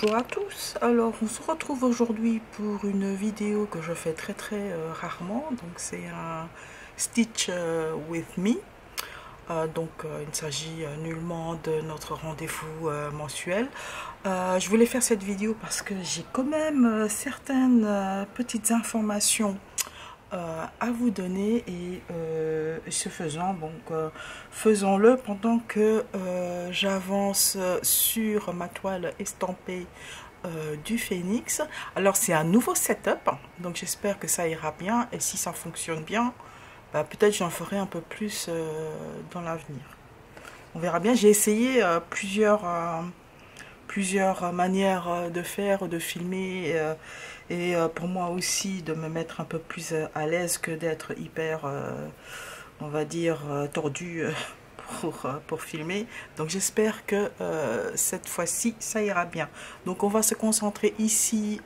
Bonjour à tous, alors on se retrouve aujourd'hui pour une vidéo que je fais très rarement, donc c'est un Stitch with me, il ne s'agit nullement de notre rendez-vous mensuel. Je voulais faire cette vidéo parce que j'ai quand même certaines petites informations à vous donner et ce faisant, faisons-le pendant que j'avance sur ma toile estampée du Phénix. Alors c'est un nouveau setup, donc j'espère que ça ira bien et si ça fonctionne bien, peut-être j'en ferai un peu plus dans l'avenir. On verra bien, j'ai essayé plusieurs manières de faire, de filmer et pour moi aussi de me mettre un peu plus à l'aise que d'être hyper, on va dire, tordu pour filmer. Donc j'espère que cette fois-ci ça ira bien. Donc on va se concentrer ici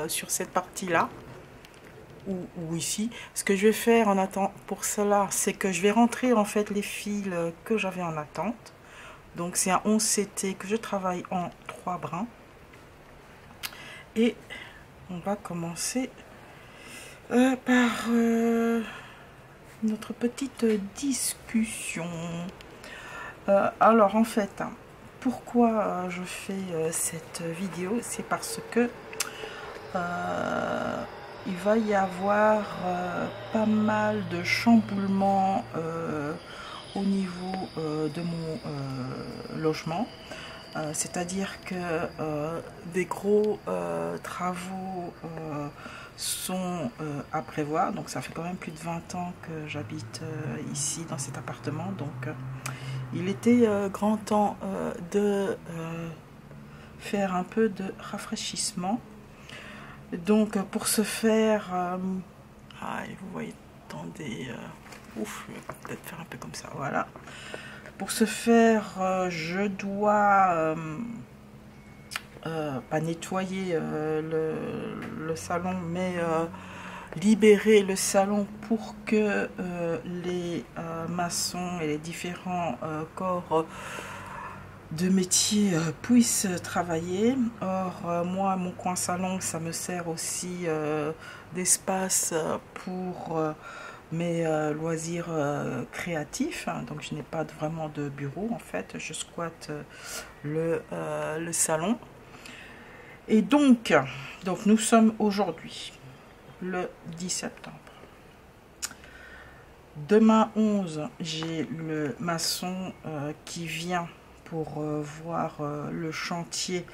sur cette partie-là. Ou ici. Ce que je vais faire en attendant pour cela, c'est que je vais rentrer en fait les fils que j'avais en attente. Donc c'est un 11 CT que je travaille en 3 brins. Et on va commencer par notre petite discussion. Alors en fait, pourquoi je fais cette vidéo? C'est parce que il va y avoir pas mal de chamboulements au niveau de mon logement. C'est-à-dire que des gros travaux sont à prévoir. Donc ça fait quand même plus de 20 ans que j'habite ici dans cet appartement. Donc il était grand temps de faire un peu de rafraîchissement. Donc pour ce faire, vous voyez, attendez, ouf, je vais peut-être faire un peu comme ça, voilà. Pour ce faire, je dois pas nettoyer le salon, mais libérer le salon pour que les maçons et les différents corps de métier puissent travailler. Or, moi, mon coin salon, ça me sert aussi d'espace pour mes loisirs créatifs. Donc je n'ai pas vraiment de bureau en fait, je squatte le salon. Et donc nous sommes aujourd'hui le 10 septembre. Demain 11, j'ai le maçon qui vient pour voir le chantier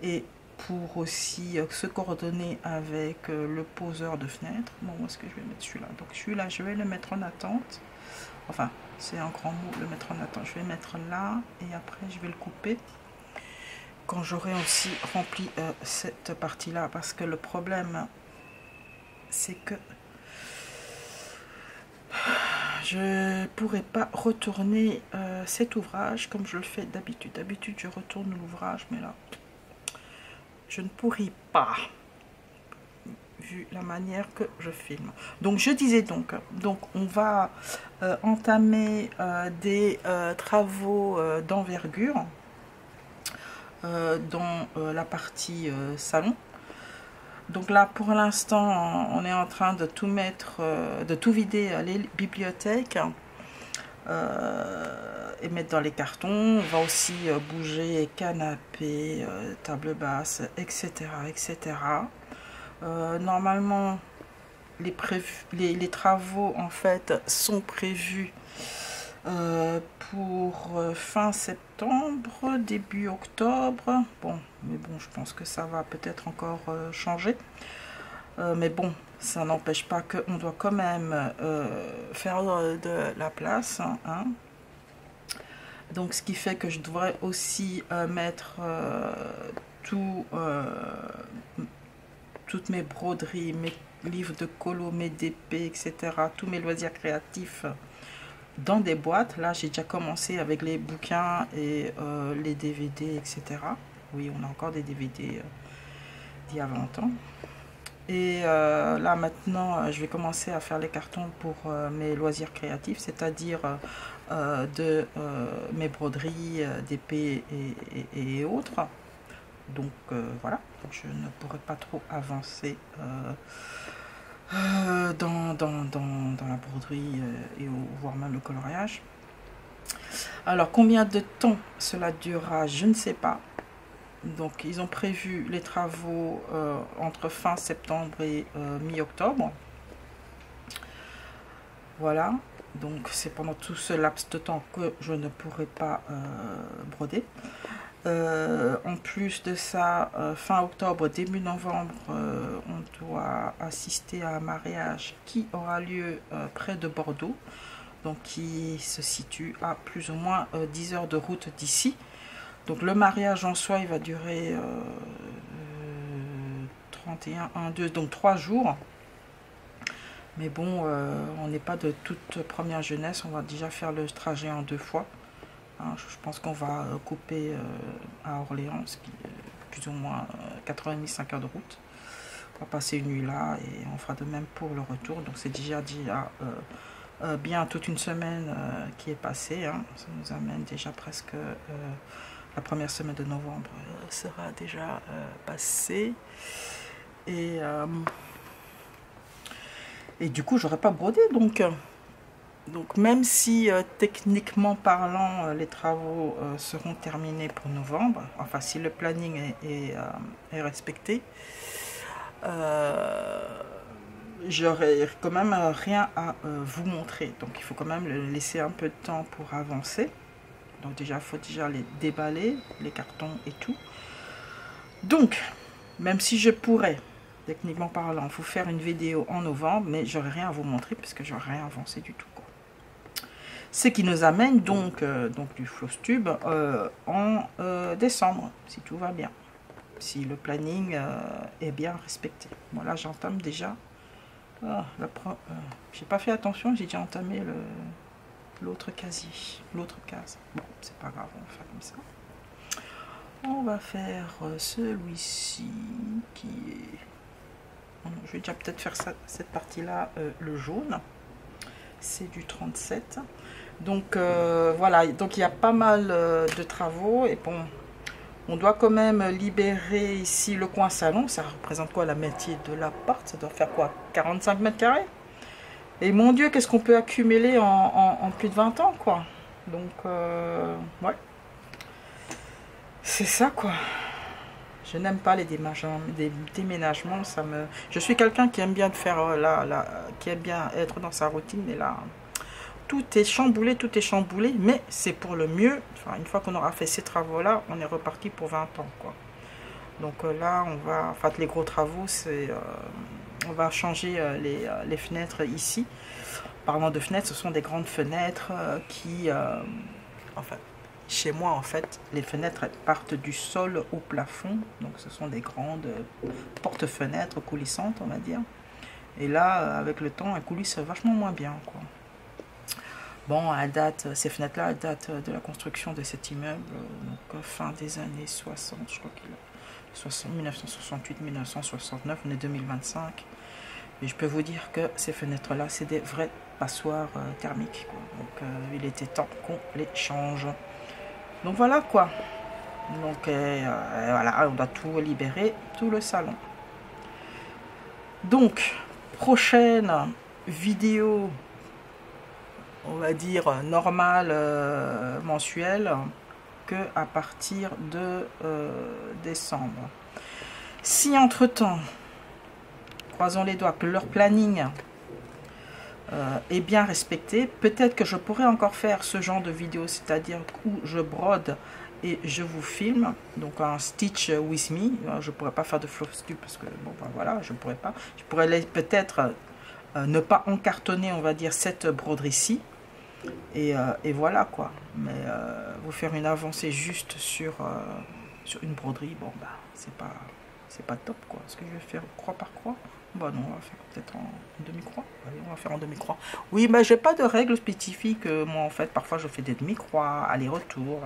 et pour aussi se coordonner avec le poseur de fenêtres. Bon, où est-ce que je vais mettre celui-là? Donc celui-là, je vais le mettre en attente. Enfin, c'est un grand mot, le mettre en attente. Je vais mettre là et après, je vais le couper quand j'aurai aussi rempli cette partie-là. Parce que le problème, c'est que je ne pourrai pas retourner cet ouvrage comme je le fais d'habitude. D'habitude, je retourne l'ouvrage, mais là, je ne pourrai pas, vu la manière que je filme. Donc je disais donc on va entamer des travaux d'envergure dans la partie salon. Donc là pour l'instant on est en train de tout mettre, de tout vider les bibliothèques et mettre dans les cartons. On va aussi bouger canapé, table basse, etc. etc. Normalement les travaux en fait sont prévus pour fin septembre, début octobre. Bon, mais bon, je pense que ça va peut-être encore changer. Mais bon, ça n'empêche pas qu'on doit quand même faire de la place. Hein. Donc, ce qui fait que je devrais aussi mettre toutes mes broderies, mes livres de colo, mes DP, etc., tous mes loisirs créatifs dans des boîtes. Là, j'ai déjà commencé avec les bouquins et les DVD, etc. Oui, on a encore des DVD d'il y a longtemps. Et là, maintenant, je vais commencer à faire les cartons pour mes loisirs créatifs, c'est-à-dire de mes broderies, d'épées et autres. Donc voilà, je ne pourrai pas trop avancer dans la broderie et voire même le coloriage. Alors combien de temps cela durera, je ne sais pas. Donc ils ont prévu les travaux entre fin septembre et mi-octobre. Voilà, donc c'est pendant tout ce laps de temps que je ne pourrai pas broder. En plus de ça, fin octobre, début novembre, on doit assister à un mariage qui aura lieu près de Bordeaux, donc qui se situe à plus ou moins 10 heures de route d'ici. Donc le mariage en soi, il va durer 31, 1, 2, donc 3 jours. Mais bon, on n'est pas de toute première jeunesse, on va déjà faire le trajet en 2 fois. Hein, je pense qu'on va couper à Orléans, ce qui est plus ou moins 4h30, 5 heures de route. On va passer une nuit là et on fera de même pour le retour. Donc c'est déjà bien toute une semaine qui est passée. Hein. Ça nous amène déjà presque la première semaine de novembre sera déjà passée. Et du coup, j'aurais pas brodé. Donc même si techniquement parlant, les travaux seront terminés pour novembre, enfin si le planning est respecté, j'aurai quand même rien à vous montrer. Donc il faut quand même laisser un peu de temps pour avancer. Donc déjà, il faut déjà les déballer, les cartons et tout. Donc, même si je pourrais, techniquement parlant, vous faire une vidéo en novembre, mais j'aurai rien à vous montrer parce que j'aurai rien avancé du tout. Ce qui nous amène donc du Flowstube en décembre, si tout va bien. Si le planning est bien respecté. Voilà, j'entame déjà. J'ai pas fait attention, j'ai déjà entamé l'autre casier, l'autre case. Bon, c'est pas grave, on va faire comme ça. On va faire celui-ci qui est... Je vais déjà peut-être faire cette partie-là, le jaune. C'est du 37. Donc voilà, donc il y a pas mal de travaux. Et bon, on doit quand même libérer ici le coin salon. Ça représente quoi la moitié de l'appart? Ça doit faire quoi, 45 mètres carrés? Et mon Dieu, qu'est-ce qu'on peut accumuler en plus de 20 ans, quoi. Donc, ouais. C'est ça, quoi. Je n'aime pas les déménagements. Je suis quelqu'un qui aime bien faire qui aime bien être dans sa routine, mais là, tout est chamboulé, mais c'est pour le mieux. Enfin, une fois qu'on aura fait ces travaux-là, on est reparti pour 20 ans, quoi. Donc là, on va... Enfin, les gros travaux, c'est... on va changer les fenêtres ici. Parlant de fenêtres, ce sont des grandes fenêtres qui... enfin, chez moi, en fait, les fenêtres elles partent du sol au plafond. Donc, ce sont des grandes porte-fenêtres coulissantes, on va dire. Et là, avec le temps, elles coulissent vachement moins bien, quoi. Bon, ces fenêtres-là, elles datent de la construction de cet immeuble. Donc, fin des années 60, je crois qu'il est 1968, 1969, on est 2025. Et je peux vous dire que ces fenêtres-là, c'est des vraies passoires thermiques, quoi. Donc, il était temps qu'on les change. Donc, voilà, quoi. Donc, voilà, on doit tout libérer, tout le salon. Donc, prochaine vidéo, on va dire normale, mensuelle, que à partir de décembre. Si entre-temps, croisons les doigts, que leur planning est bien respecté, peut-être que je pourrais encore faire ce genre de vidéo, c'est-à-dire où je brode et je vous filme, donc un stitch with me. Je pourrais pas faire de Flowstube parce que bon ben voilà, je pourrais pas. Je pourrais peut-être ne pas encartonner, on va dire, cette broderie-ci. Et voilà, quoi. Mais vous faire une avancée juste sur une broderie, bon bah c'est pas top, quoi. Est-ce que je vais faire croix par croix? Bah non, on va faire peut-être en demi-croix. Allez, on va faire en demi-croix. Oui, mais j'ai pas de règles spécifiques. Moi, en fait, parfois je fais des demi-croix, aller-retour.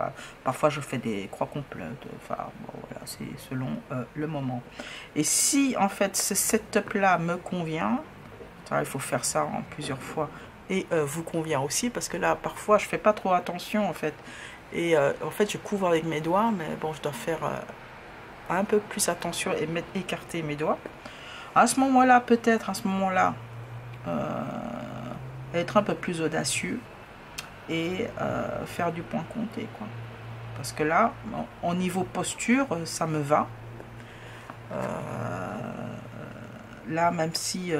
Parfois je fais des croix complètes. Enfin, bon, voilà, c'est selon le moment. Et si, en fait, ce setup-là me convient, il faut faire ça en plusieurs fois, et vous convient aussi, parce que là, parfois, je fais pas trop attention, en fait. Et en fait, je couvre avec mes doigts, mais bon, je dois faire un peu plus attention et écarter mes doigts. À ce moment-là, peut-être, à ce moment-là, être un peu plus audacieux et faire du point compté, quoi. Parce que là, au niveau posture, ça me va. Là, même si,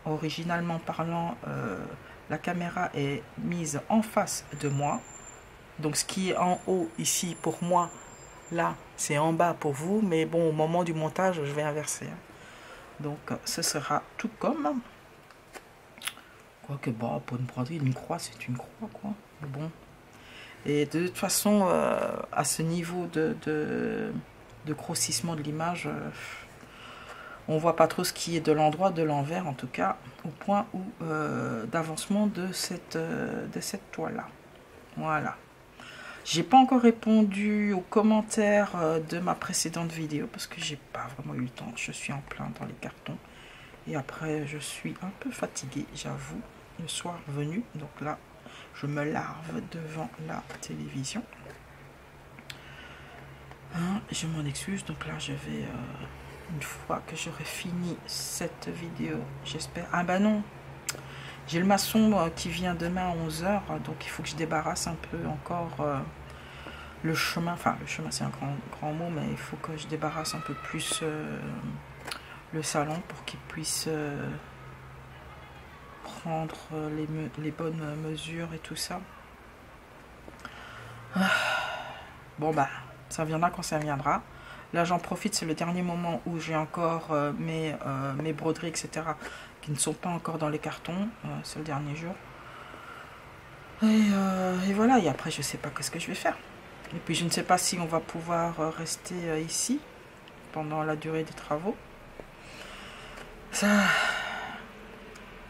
originalement parlant, la caméra est mise en face de moi. Donc, ce qui est en haut, ici, pour moi, là, c'est en bas pour vous. Mais bon, au moment du montage, je vais inverser. Donc, ce sera tout comme... Quoique, bon, pour une broderie, une croix, c'est une croix, quoi. Bon. Et de toute façon, à ce niveau de grossissement de l'image, on voit pas trop ce qui est de l'endroit, de l'envers, en tout cas, au point où d'avancement de cette toile-là. Voilà. J'ai pas encore répondu aux commentaires de ma précédente vidéo, parce que j'ai pas vraiment eu le temps. Je suis en plein dans les cartons. Et après, je suis un peu fatiguée, j'avoue, le soir venu. Donc là, je me larve devant la télévision. Hein, je m'en excuse. Donc là, je vais, une fois que j'aurai fini cette vidéo, j'espère... Ah bah non, j'ai le maçon qui vient demain à 11 h. Donc il faut que je débarrasse un peu encore le chemin. Enfin, le chemin, c'est un grand mot, mais il faut que je débarrasse un peu plus... le salon pour qu'il puisse prendre les bonnes mesures et tout ça. Bon bah, ça viendra quand ça viendra. Là j'en profite, c'est le dernier moment où j'ai encore mes broderies, etc. qui ne sont pas encore dans les cartons. C'est le dernier jour. Et voilà, et après je sais pas qu'est-ce que je vais faire. Et puis je ne sais pas si on va pouvoir rester ici pendant la durée des travaux. Ça...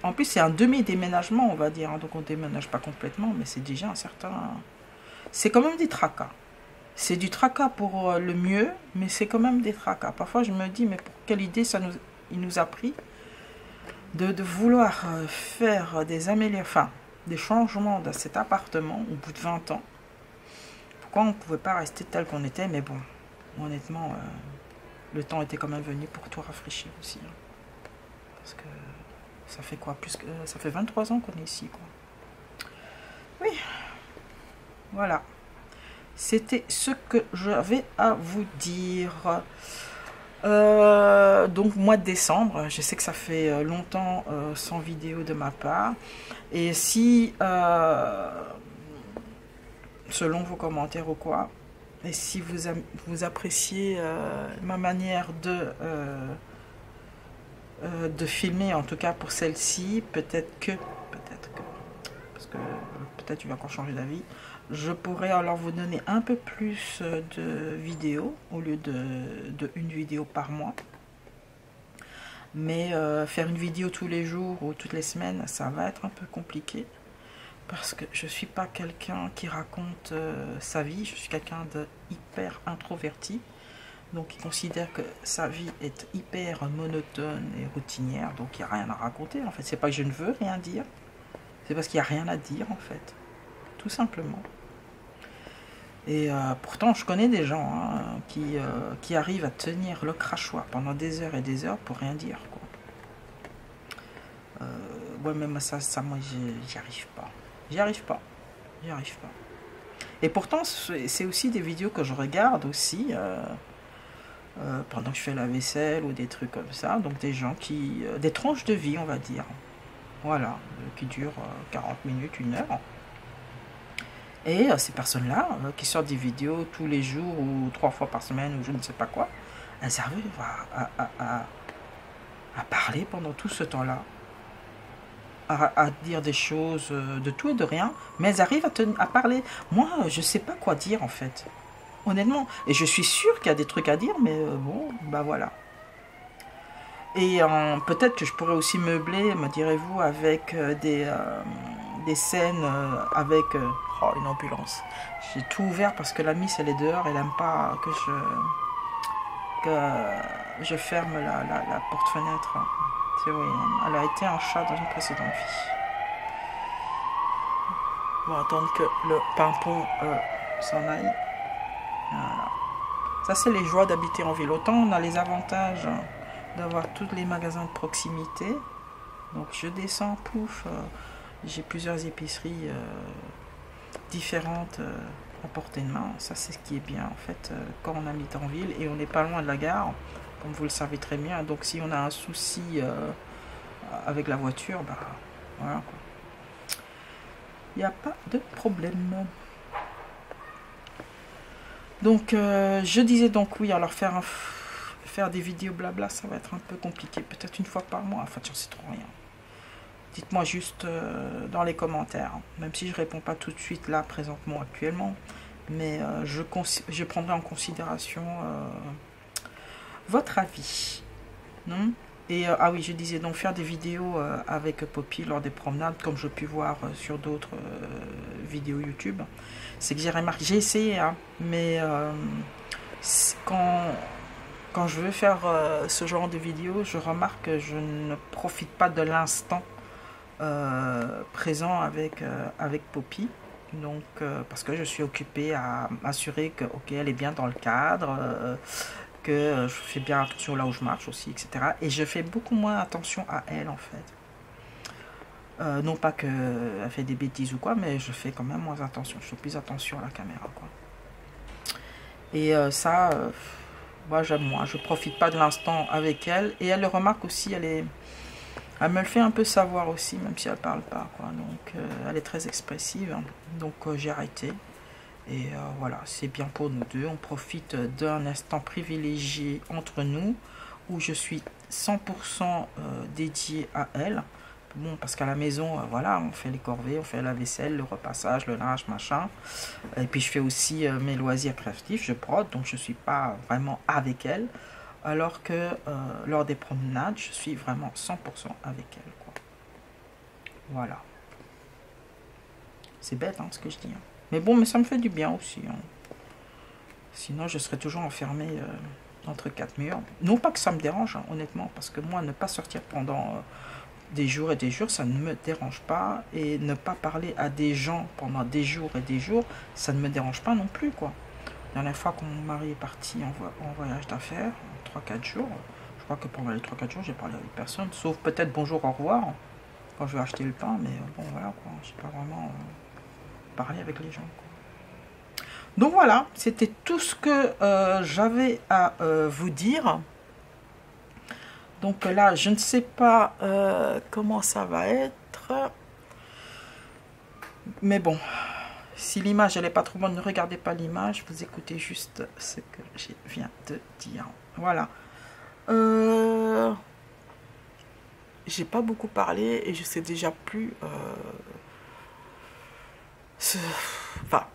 En plus, c'est un demi-déménagement, on va dire. Donc, on ne déménage pas complètement, mais c'est déjà un certain... C'est quand même des tracas. C'est du tracas pour le mieux, mais c'est quand même des tracas. Parfois, je me dis, mais pour quelle idée il nous a pris de vouloir faire des améliorations, enfin, des changements dans cet appartement au bout de 20 ans. Pourquoi on ne pouvait pas rester tel qu'on était? Mais bon, honnêtement, le temps était quand même venu pour tout rafraîchir aussi. Hein. Parce que ça fait quoi, ça fait 23 ans qu'on est ici, quoi. Oui, voilà. C'était ce que j'avais à vous dire. Donc mois de décembre, je sais que ça fait longtemps sans vidéo de ma part. Et si, selon vos commentaires ou quoi, et si vous appréciez ma manière de filmer, en tout cas pour celle-ci, peut-être que, parce que peut-être tu vas encore changer d'avis, je pourrais alors vous donner un peu plus de vidéos au lieu de une vidéo par mois. Mais faire une vidéo tous les jours ou toutes les semaines, ça va être un peu compliqué. Parce que je ne suis pas quelqu'un qui raconte sa vie, je suis quelqu'un de hyper introverti. Donc il considère que sa vie est hyper monotone et routinière, donc il n'y a rien à raconter en fait. C'est pas que je ne veux rien dire, c'est parce qu'il n'y a rien à dire en fait, tout simplement. Et pourtant je connais des gens hein, qui arrivent à tenir le crachoir pendant des heures et des heures pour rien dire, quoi. Ouais, même ça moi j'y arrive pas. J'y arrive pas. Et pourtant c'est aussi des vidéos que je regarde aussi pendant que je fais la vaisselle ou des trucs comme ça. Donc des gens qui... des tranches de vie, on va dire. Voilà, qui durent 40 minutes, 1 heure. Et ces personnes-là, qui sortent des vidéos tous les jours ou 3 fois par semaine ou je ne sais pas quoi, elles arrivent à parler pendant tout ce temps-là. À dire des choses de tout et de rien, mais elles arrivent à parler. Moi, je sais pas quoi dire en fait. Honnêtement, et je suis sûre qu'il y a des trucs à dire, mais bon, bah voilà. Et peut-être que je pourrais aussi meubler, me direz-vous, avec des scènes avec une ambulance. J'ai tout ouvert parce que la miss elle est dehors, elle n'aime pas que je ferme la porte-fenêtre. C'est oui, elle a été un chat dans une précédente vie. On va attendre que le pimpon s'en aille. Voilà. Ça, c'est les joies d'habiter en ville. Autant on a les avantages d'avoir tous les magasins de proximité. Donc je descends, pouf, j'ai plusieurs épiceries différentes à portée de main. Ça, c'est ce qui est bien en fait quand on habite en ville et on n'est pas loin de la gare, comme vous le savez très bien. Donc si on a un souci avec la voiture, bah voilà quoi. Il n'y a pas de problème. Donc je disais donc oui, alors faire des vidéos blabla, ça va être un peu compliqué, peut-être une fois par mois, enfin j'en sais trop rien. Dites-moi juste dans les commentaires, même si je réponds pas tout de suite là, présentement, actuellement, mais je prendrai en considération votre avis. Non? Et ah oui, je disais donc faire des vidéos avec Poppy lors des promenades, comme je pu voir sur d'autres vidéos YouTube. C'est que j'ai remarqué, j'ai essayé, hein, mais quand je veux faire ce genre de vidéos, je remarque que je ne profite pas de l'instant présent avec Poppy. Donc parce que je suis occupée à m'assurer que ok, elle est bien dans le cadre, que je fais bien attention là où je marche aussi, etc. Et je fais beaucoup moins attention à elle en fait. Non pas qu'elle fait des bêtises ou quoi, mais je fais quand même moins attention. Je fais plus attention à la caméra quoi. Et ça, moi j'aime moins. Je profite pas de l'instant avec elle. Et elle le remarque aussi, elle me le fait un peu savoir aussi, même si elle parle pas quoi. Donc elle est très expressive. Hein. Donc j'ai arrêté. Et voilà, c'est bien pour nous deux. On profite d'un instant privilégié entre nous, où je suis 100% dédiée à elle. Bon, parce qu'à la maison, voilà, on fait les corvées, on fait la vaisselle, le repassage, le linge, machin. Et puis je fais aussi mes loisirs créatifs, je brode, donc je ne suis pas vraiment avec elle. Alors que lors des promenades, je suis vraiment 100% avec elle, quoi. Voilà. C'est bête, hein, ce que je dis. Hein. Mais bon, mais ça me fait du bien aussi. Hein. Sinon, je serais toujours enfermée entre quatre murs. Non pas que ça me dérange, hein, honnêtement, parce que moi, ne pas sortir pendant des jours et des jours, ça ne me dérange pas. Et ne pas parler à des gens pendant des jours et des jours, ça ne me dérange pas non plus, quoi. La dernière fois que mon mari est parti en voyage d'affaires, 3-4 jours, je crois que pendant les 3-4 jours, j'ai parlé avec personne, sauf peut-être bonjour, au revoir, quand je vais acheter le pain, mais bon, voilà, quoi. Je n'ai pas vraiment parlé avec les gens, quoi. Donc voilà, c'était tout ce que j'avais à vous dire. Donc là, je ne sais pas comment ça va être. Mais bon, si l'image elle n'est pas trop bonne, ne regardez pas l'image. Vous écoutez juste ce que je viens de dire. Voilà. J'ai pas beaucoup parlé et je sais déjà plus... Enfin...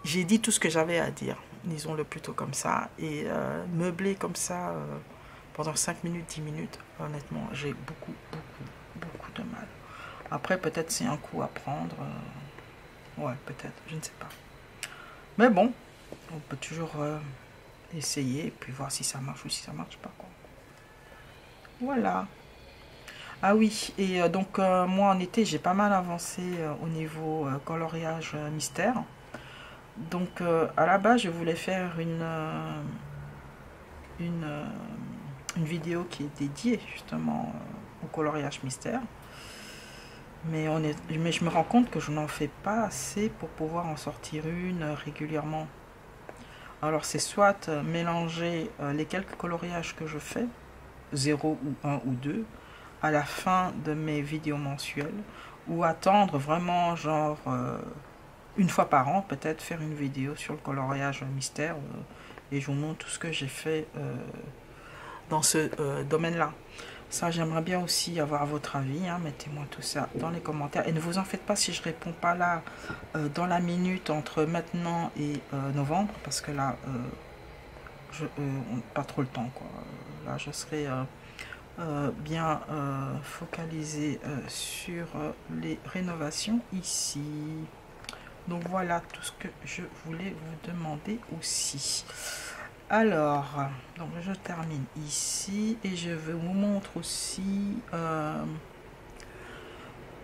J'ai dit tout ce que j'avais à dire, disons-le plutôt comme ça, et meubler comme ça pendant 5 minutes, 10 minutes, honnêtement, j'ai beaucoup de mal. Après, peut-être c'est un coup à prendre, ouais, peut-être, je ne sais pas. Mais bon, on peut toujours essayer, et puis voir si ça marche ou si ça marche pas, quoi. Voilà. Ah oui, et donc moi en été, j'ai pas mal avancé au niveau coloriage mystère. Donc à la base je voulais faire une vidéo qui est dédiée justement au coloriage mystère, mais je me rends compte que je n'en fais pas assez pour pouvoir en sortir une régulièrement. Alors c'est soit mélanger les quelques coloriages que je fais, 0 ou 1 ou 2, à la fin de mes vidéos mensuelles, ou attendre vraiment genre... une fois par an, peut-être faire une vidéo sur le coloriage mystère et je vous montre tout ce que j'ai fait dans ce domaine-là. Ça, j'aimerais bien aussi avoir votre avis. Hein. Mettez-moi tout ça dans les commentaires. Et ne vous en faites pas si je réponds pas là dans la minute entre maintenant et novembre. Parce que là, pas trop le temps, quoi. Là, je serai bien focalisé sur les rénovations ici. Donc voilà tout ce que je voulais vous demander aussi. Alors, donc je termine ici et je vous montre aussi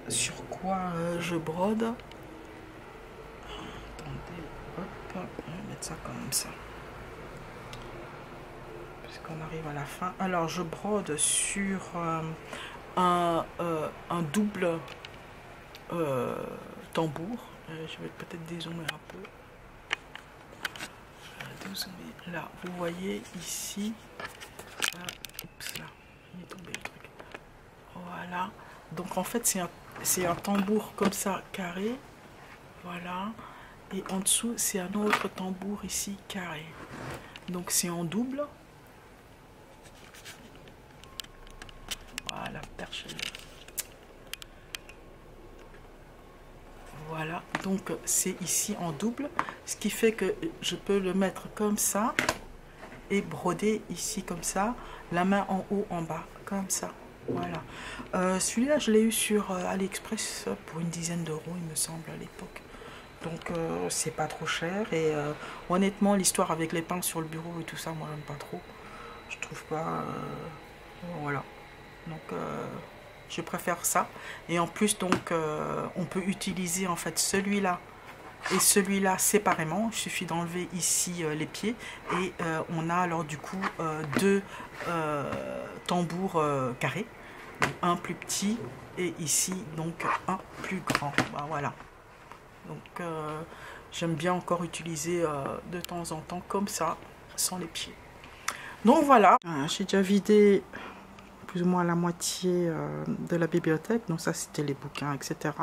sur quoi je brode. Attendez, hop, je vais mettre ça comme ça. puisqu'on arrive à la fin. Alors je brode sur un double tambour. Je vais peut-être dézoomer un peu. Là, vous voyez ici. Oups, là, il est tombé le truc. Voilà. Donc en fait, c'est un tambour comme ça, carré. Voilà. Et en dessous, c'est un autre tambour ici, carré. Donc c'est en double. Voilà, perche. Voilà, donc c'est ici en double, ce qui fait que je peux le mettre comme ça et broder ici comme ça, la main en haut, en bas, comme ça. Voilà. Celui-là, je l'ai eu sur AliExpress pour une dizaine d'euros, il me semble, à l'époque. Donc c'est pas trop cher et honnêtement, l'histoire avec les pinces sur le bureau et tout ça, moi j'aime pas trop. Je trouve pas... voilà. Donc... je préfère ça. Et en plus, donc, on peut utiliser en fait celui-là et celui-là séparément. Il suffit d'enlever ici les pieds. Et on a alors du coup deux tambours carrés. Un plus petit et ici donc un plus grand. Ben, voilà. Donc j'aime bien encore utiliser de temps en temps comme ça, sans les pieds. Donc voilà. J'ai déjà vidé plus ou moins la moitié de la bibliothèque. Donc ça c'était les bouquins, etc.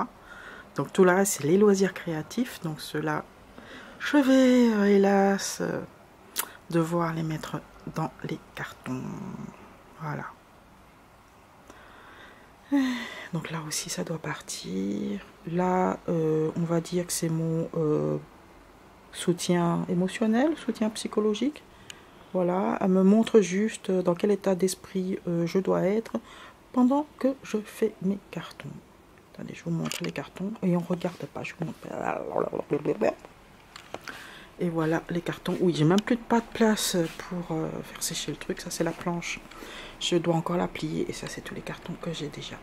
Donc tout le reste c'est les loisirs créatifs. Donc ceux-là je vais hélas devoir les mettre dans les cartons. Voilà. Donc là aussi ça doit partir. Là on va dire que c'est mon soutien émotionnel, soutien psychologique. Voilà, elle me montre juste dans quel état d'esprit je dois être pendant que je fais mes cartons. Attendez, je vous montre les cartons et on regarde pas. Je vous montre. Et voilà les cartons. Oui, j'ai même plus pas de place pour faire sécher le truc. Ça c'est la planche. Je dois encore la plier et ça c'est tous les cartons que j'ai déjà.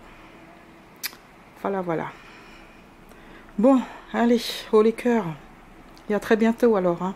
Voilà, voilà. Bon, allez, haut les cœurs. Et à très bientôt alors. Hein.